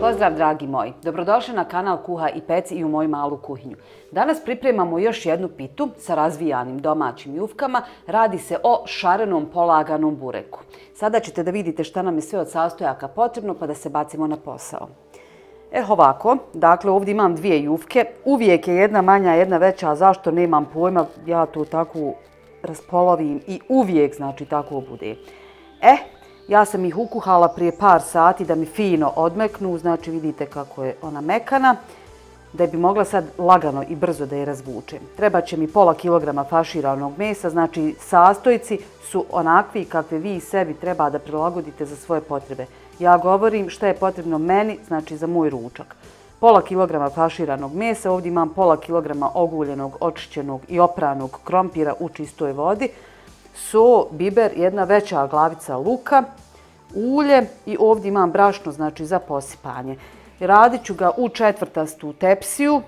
Pozdrav dragi moji, dobrodošli na kanal Kuha i peci i u moju malu kuhinju. Danas pripremamo još jednu pitu sa razvijanim domaćim jufkama. Radi se o šarenom polaganom bureku. Sada ćete da vidite šta nam je sve od sastojaka potrebno pa da se bacimo na posao. Ovako, dakle ovdje imam dvije jufke. Uvijek je jedna manja, jedna veća, a zašto nemam pojma, ja to tako raspolovim i uvijek znači tako bude. Ja sam ih ukuhala prije par sati da mi fino odmeknu, znači vidite kako je ona mekana, da bi mogla sad lagano i brzo da je razvučem. Treba će mi pola kilograma faširanog mesa, znači sastojci su onakvi kakve vi sebi treba da prilagodite za svoje potrebe. Ja govorim šta je potrebno meni, znači za moj ručak. Pola kilograma faširanog mesa, ovdje imam pola kilograma oguljenog, očišćenog i opranog krompira u čistoj vodi, so, biber, jedna veća glavica luka, ulje i ovdje imam brašno, znači za posipanje. Radit ću ga u četvrtastu tepsiju,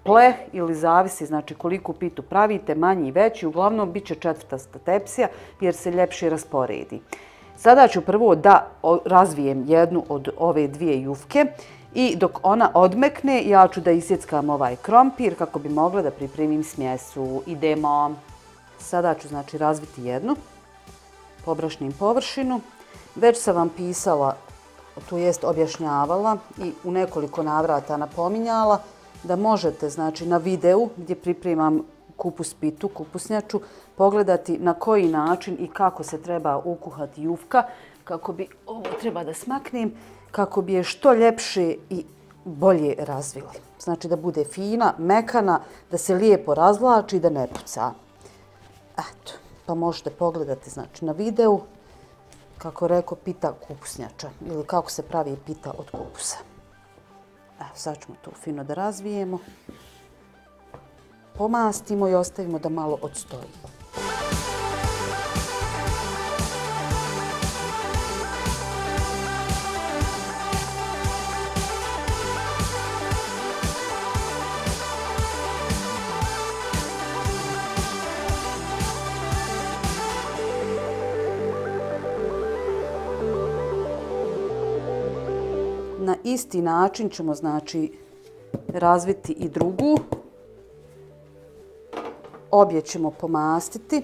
pleh ili zavisi znači koliko pitu pravite, manji i veći, uglavnom bit će četvrtasta tepsija jer se ljepše rasporedi. Sada ću prvo da razvijem jednu od ove dvije jufke i dok ona odmekne ja ću da isjeckam ovaj krompir kako bi mogla da pripremim smjesu. Idemo! Sada ću znači razviti jednu, pobrašnim površinu. Već sam vam pisala, to jest objašnjavala i u nekoliko navrata napominjala da možete znači na videu gdje pripremam kupus pitu, kupusnjaču, pogledati na koji način i kako se treba ukuhati jufka, kako bi, ovo treba da smaknem, kako bi je što ljepše i bolje razvili. Znači da bude fina, mekana, da se lijepo razvlači i da ne puca. Eto, pa možete pogledati znači na videu kako rekao pita kupusnjača ili kako se pravi pita od kupusa. Evo, sad ćemo to fino da razvijemo. Pomastimo i ostavimo da malo odstoji. Na isti način ćemo znači razviti i drugu. Obje ćemo pomastiti.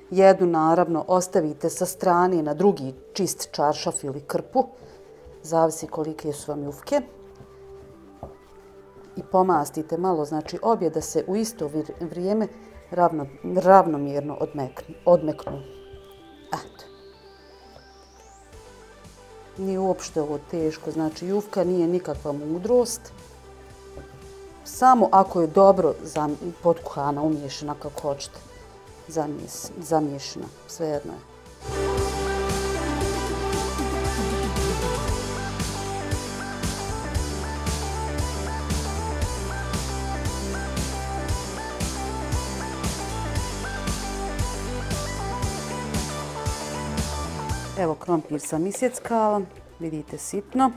Jednu naravno ostavite sa strane na drugi čist čaršaf ili krpu. Zavisi kolike su vam jufke. I pomastite malo, znači obje da se u isto vrijeme ravnomjerno odmeknu. Eto. Nije uopšte ovo teško, znači jufka nije nikakva mudrost. Samo ako je dobro potkuhana, umiješana kako hoćete, zamiješana, svejedno je. Evo krompir sam isjeckala, vidite sitno.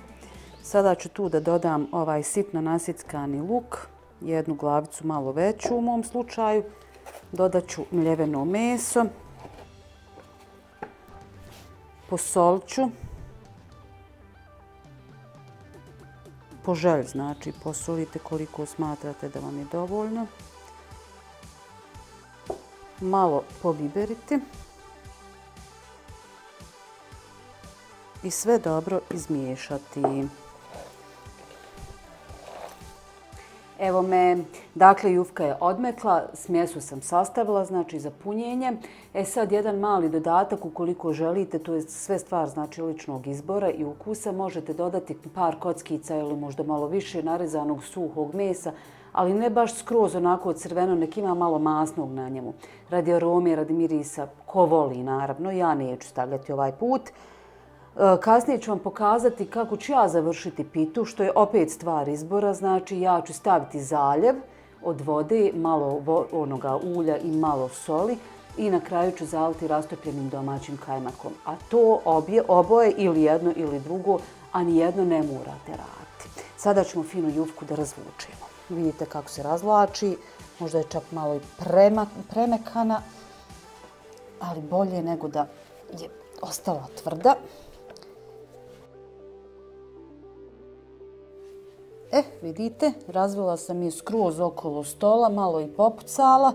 Sada ću tu da dodam ovaj sitno nasjeckani luk, jednu glavicu malo veću u mom slučaju. Dodat ću mljeveno meso. Posolit ću. Po želji, znači posolite koliko smatrate da vam je dovoljno. Malo pobiberiti. I sve dobro izmiješati. Evo me, dakle jufka je odmekla, smjesu sam sastavila, znači za punjenje. Sad jedan mali dodatak ukoliko želite, to je sve stvar znači ličnog izbora i ukusa, možete dodati par kockica ili možda malo više narezanog suhog mesa, ali ne baš skroz onako crveno, nek ima malo masnog na njemu. Radi arome, radi mirisa, ko voli naravno, ja neću stavljati ovaj put. Kasnije ću vam pokazati kako ću ja završiti pitu, što je opet stvar izbora. Znači ja ću staviti zaljev od vode, malo onoga ulja i malo soli i na kraju ću zaliti rastopljenim domaćim kajmakom. A to oboje ili jedno ili drugo, a nijedno ne morate raditi. Sada ćemo finu jufku da razvučemo. Vidite kako se razvlači, možda je čak malo i premekana, ali bolje nego da je ostala tvrda. Vidite, razvila sam je skroz okolo stola, malo i popucala.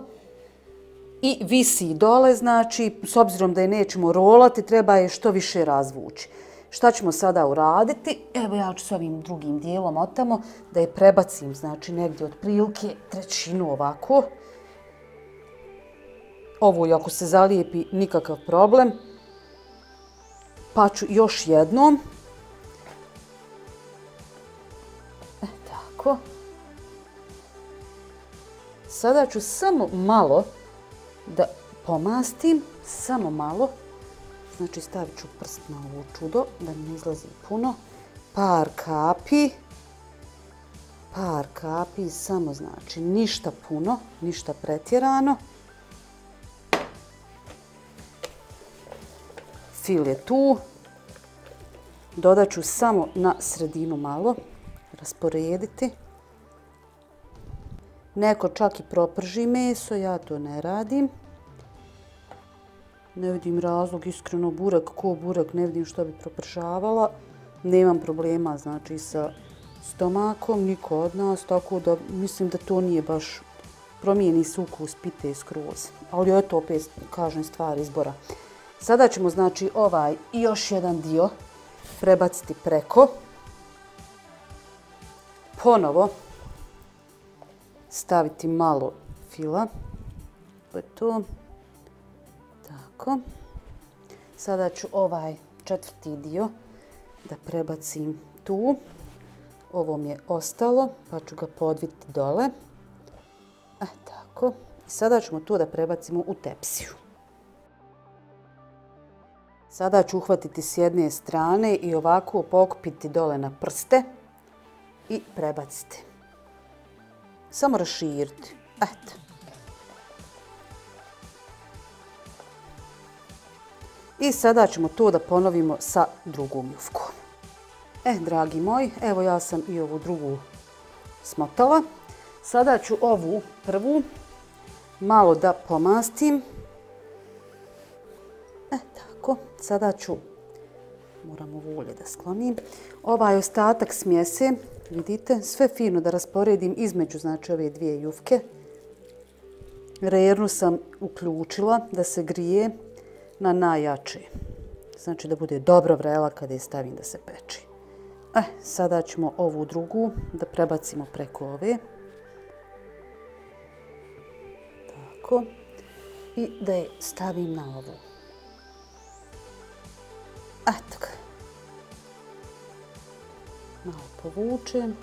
I visi dole, znači, s obzirom da je nećemo rolati, treba je što više razvući. Šta ćemo sada uraditi? Evo ja ću s ovim drugim dijelom otamo da je prebacim, znači negdje otprilike trećinu ovako. Ovo i ako se zalijepi nikakav problem. Pa ću još jednom. Tako. Sada ću samo malo da pomastim, samo malo. Znači stavit ću prst na ovo čudo da ne izlazi puno. Par kapi, samo znači ništa puno, ništa pretjerano. Fil je tu. Dodat ću samo na sredinu malo, rasporediti. Neko čak i proprži meso, ja to ne radim. Ne vidim razlog, iskreno burek, ko burek, ne vidim što bi propržavala. Nemam problema, znači, sa stomakom, niko od nas, tako da mislim da to nije baš, promijeni se ukus pite skroz. Ali eto, opet, kažem, stvar izbora. Sada ćemo, znači, ovaj i još jedan dio prebaciti preko. Ponovo staviti malo fila. To je to. Tako. Sada ću ovaj četvrti dio da prebacim tu. Ovo mi je ostalo, pa ću ga podviti dole. Tako. I sada ćemo to da prebacimo u tepsiju. Sada ću uhvatiti s jedne strane i ovako pokupiti dole na prste i prebaciti. Samo raširiti. Eto. I sada ćemo to da ponovimo sa drugom jufkom. Dragi moji, evo ja sam i ovu drugu smotala. Sada ću ovu prvu malo da pomastim. Tako, sada ću, moram ovo ulje da sklonim, ovaj ostatak smjese, vidite, sve fino da rasporedim između, znači, ove dvije jufke. Rernu sam uključila da se grije na najjače. Znači da bude dobro vrela kada je stavim da se peči. Sada ćemo ovu drugu da prebacimo preko ove. Tako. I da je stavim na ovu. Eto. Malo povučem.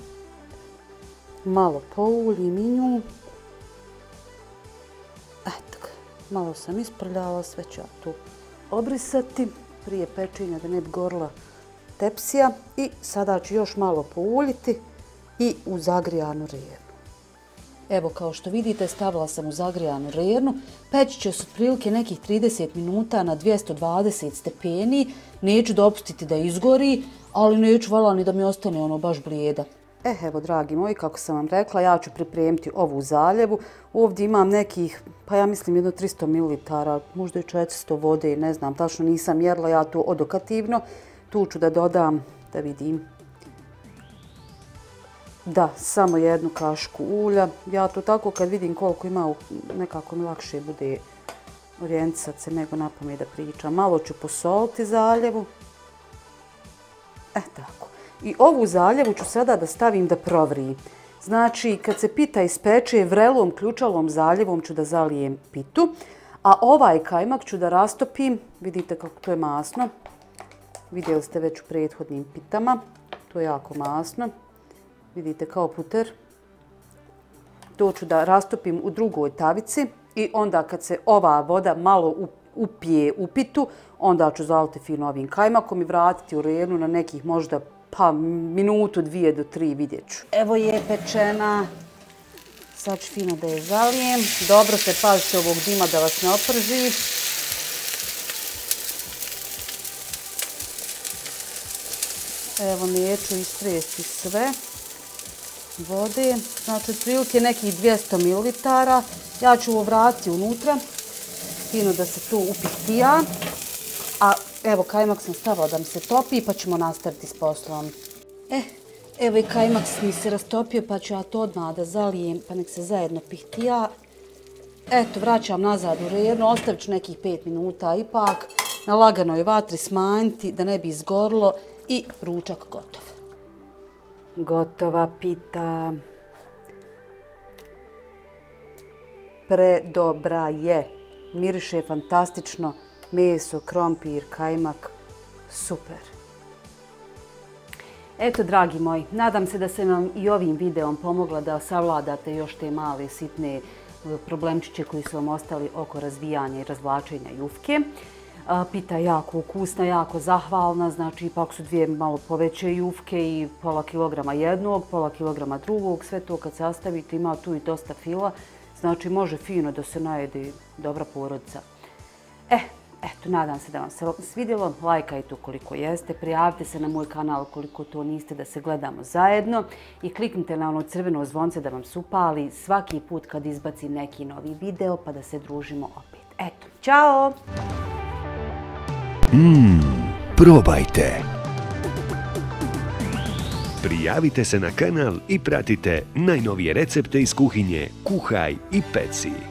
Malo pouljim i nju. Eto. Malo sam isprljala, sve ću ja tu obrisati prije pečenja da ne bi gorila tepsija. I sada ću još malo pouljiti i u zagrijanu rernu. Evo, kao što vidite, stavila sam u zagrijanu rernu. Peći će se otprilike nekih 30 minuta na 220 stepeni. Neću dopustiti da izgori, ali neću valjda ni da mi ostane ono baš blijeda. Evo, dragi moji, kako sam vam rekla, ja ću pripremiti ovu zaljevu. Ovdje imam nekih, pa ja mislim jedno 300 ml, možda i 400 vode, ne znam, tačno nisam mjerila ja to odokativno. Tu ću da dodam, da vidim, da, samo jednu kašku ulja. Ja to tako kad vidim koliko ima, nekako mi lakše bude orijentisati se nego napamet da pričam. Malo ću posoliti zaljevu. Tako. I ovu zaljevu ću sada da stavim da provriji. Znači, kad se pita ispeče, vrelom ključalom zaljevom ću da zalijem pitu. A ovaj kajmak ću da rastopim. Vidite kako to je masno. Vidjeli ste već u prethodnim pitama. To je jako masno. Vidite kao puter. To ću da rastopim u drugoj tavici. I onda kad se ova voda malo upije u pitu, onda ću zaliti fino ovim kajmakom i vratiti u rernu na nekih možda pa minutu, 2 do 3, vidjet ću. Evo je pečena. Sad ću fino da je zalijem. Dobro se pazite ovog dima da vas ne oprži. Evo neću istresti sve vode. Znači otprilike nekih 200 ml. Ja ću ovo vratiti unutra. Fino da se tu upitija. A evo kajmak sam stavila da mi se topi pa ćemo nastaviti s poslom. Evo i kajmak mi se rastopio, pa ću ja to odmah da zalijem, pa nek se zajedno pihtija. Eto, vraćam nazad u redno, ostavit ću nekih 5 minuta ipak, na laganoj vatri smanjiti da ne bi izgorlo i ručak gotov. Gotova pita. Predobra je. Miriše fantastično. Meso, krompir, kajmak. Super. Eto, dragi moji, nadam se da sam vam i ovim videom pomogla da savladate još te male, sitne problemčiće koji su vam ostali oko razvijanja i razvlačenja jufke. Pita je jako ukusna, jako zahvalna, znači ipak su dvije malo poveće jufke i pola kilograma jednog, pola kilograma drugog, sve to kad sastavite ima tu i dosta fila, znači može fino da se najede dobra porodica. Eto, nadam se da vam se svidjelo, lajkajte ukoliko jeste, prijavite se na moj kanal ukoliko to niste da se gledamo zajedno i kliknite na ono crveno zvonce da vam se upali svaki put kad izbacim neki novi video pa da se družimo opet. Eto, čao! Probajte! Prijavite se na kanal i pratite najnovije recepte iz kuhinje Kuhaj i peci.